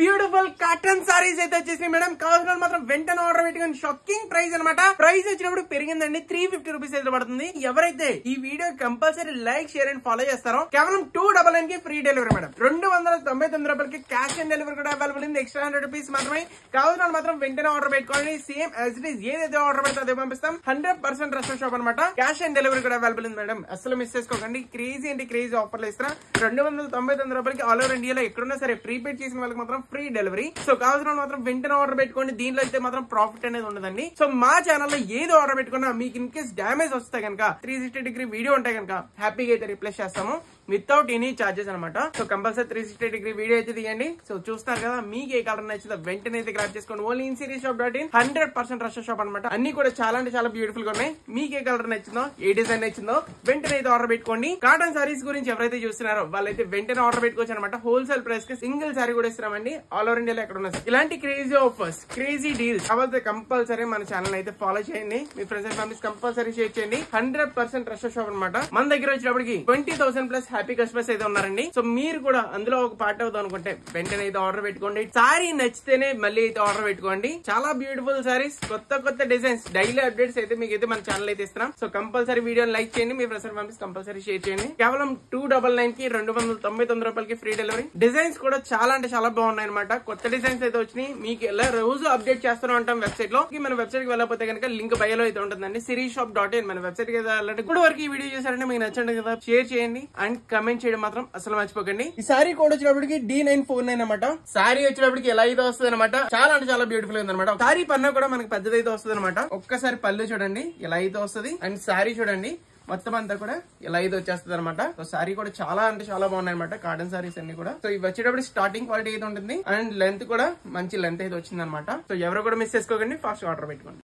Beautiful cotton saris అయితే వచ్చేసి madam కావాల్సిన మాత్రం వెంటనే ఆర్డర్ పెట్టుకుని షాకింగ్ ప్రైస్ అనమాట. ప్రైస్ వచ్చినప్పుడు పెరిగిందండి 350 రూపీస్ అయితే పడుతుంది. ఎవరైతే ఈ video compulsory like share and follow చేస్తారో కేవలం 299 కి ఫ్రీ డెలివరీ మేడం. 299 రూపాయలకి క్యాష్ ఆన్ డెలివరీ కూడా అవైలబుల్ ఉంది. ఎక్స్ట్రా 100 రూపీస్ మాత్రమే. కావాల్సిన మాత్రం వెంటనే ఆర్డర్ పెట్టుకోండి. సేమ్ యాజ్ ఇట్ ఈస్ ఏదైతే ఆర్డర్ పెడితే అదే పంపిస్తాం. 100% రష్ షాప్ అనమాట. క్యాష్ ఆన్ డెలివరీ కూడా అవైలబుల్ ఉంది మేడం. అసలు మిస్ చేసుకోకండి. క్రేజీ అంటే క్రేజీ ఆఫర్లు ఇస్తున్నా. 299 రూపాయలకి ఆల్ ఓవర్ ఇండియాలో ఎక్కడున్నా సరే ప్రీపేడ్ చేసిన వాళ్ళకి మాత్రం ఫ్రీ డెలివరీ. సో కావాల్సిన మాత్రం వెంటనే ఆర్డర్ పెట్టుకోండి. దీనిలో అయితే మాత్రం ప్రాఫిట్ అనేది ఉండదండి. సో మా ఛానల్ లో ఏదో ఆర్డర్ పెట్టుకున్నా మీకు ఇన్ కేస్ డ్యామేజ్ వస్తే కనుక 360 డిగ్రీ వీడియో ఉంటే కనుక హ్యాపీగా అయితే రిప్లేస్ చేస్తాము వితౌట్ ఎనీ చార్జెస్ అనమాట. సో కంపల్సరీ 360 డిగ్రీ వీడియో అయితే తీయండి. సో చూస్తారు కదా మీకు ఏ కలర్ నచ్చిందో వెంటనే అయితే గ్రాప్ చేసుకోండి. Only in series shop .in 100% rush shop అనమాట. అన్ని కూడా చాలా అంటే చాలా బ్యూటిఫుల్ గా ఉన్నాయి. మీకు ఏ కలర్ నచ్చిందో ఏ డిజైన్ నచ్చిందో వెంటనే అయితే ఆర్డర్ పెట్టుకోండి. కాటన్ సారీస్ గురించి ఎవరైతే చూస్తున్నారో వాళ్ళైతే వెంటనే ఆర్డర్ పెట్టుకోవచ్చు అనమాట. హోల్సేల్ ప్రైస్ కి సింగిల్ సారీ కూడా ఇస్తున్నామండి. ఆల్ ఓవర్ ఇండియాలో ఎక్కడ ఉన్నా ఇలాంటి క్రేజీ ఆఫర్స్ క్రేజీ డీల్స్ కావాలంటే కంపల్సరీ మన ఛానల్ అయితే ఫాలో చేయండి. మీ friends and families compulsory share చేయండి. 100% రష్ షాప్ అనమాట. మన దగ్గర వచ్చినప్పటికి 20,000 ప్లస్ హ్యాపీ కస్టమర్స్ అయితే ఉన్నారండి. సో మీరు కూడా అందులో ఒక పార్ట్ అవుతాం అనుకుంటే వెంటనే అయితే ఆర్డర్ పెట్టుకోండి. సారీ నచ్చితేనే మళ్ళీ అయితే ఆర్డర్ పెట్టుకోండి. చాలా బ్యూటిఫుల్ సారీస్ కొత్త కొత్త డిజైన్స్ డైలీ అప్డేట్స్ అయితే మీకు అయితే మన ఛానల్ అయితే ఇస్తున్నాం. సో కంపల్సరీ వీడియోని లైక్ చేయండి. మీ friends and families compulsory share చేయండి. కేవలం 299 కి 299 రూపాయలకి ఫ్రీ డెలివరీ. డిజైన్స్ కూడా చాలా అంటే చాలా బాగున్నాయి అనమాట. కొత్త డిజైన్స్ అయితే వచ్చినాయి. మీకు ఎలా రోజు అప్డేట్ చేస్తూనే ఉంటాం వెబ్సైట్ లో. మన వెబ్సైట్ కి వెళ్ళకపోతే కనుక లింక్ బయోలో అయితే ఉంటుందండి. సిరీస్ షాప్ .in మన వెబ్సైట్ కి వెళ్ళాలంటే ఇప్పుడు వరకు ఈ వీడియో చేశారంటే మీకు నచ్చండి కదా షేర్ చేయండి అండ్ కమెంట్ చేయడం మాత్రం అసలు మర్చిపోకండి. ఈ సారీ కోడ్ వచ్చినప్పటికి D949 అనమాట. సారీ వచ్చినప్పటికి ఎలా అయితే వస్తుంది అనమాట. చాలా అంటే చాలా బ్యూటిఫుల్ ఉంది అనమాట. సారీ పన్నా కూడా మనకి పెద్దదైతే వస్తుంది అనమాట. ఒక్కసారి పళ్ళు చూడండి ఎలా అయితే వస్తుంది అండ్ సారీ చూడండి మొత్తం అంతా కూడా ఇలా ఇది వచ్చేస్తుంది అనమాట. సో సారీ కూడా చాలా అంటే చాలా బాగున్నాయి అనమాట. కాటన్ సారీస్ అన్ని కూడా. సో ఇవి వచ్చేటప్పుడు స్టార్టింగ్ క్వాలిటీ అయితే ఉంటుంది అండ్ లెంత్ కూడా మంచి లెంత్ అయితే వచ్చింది అనమాట. సో ఎవరు కూడా మిస్ చేసుకోకండి. ఫాస్ట్ ఆర్డర్ పెట్టుకోండి.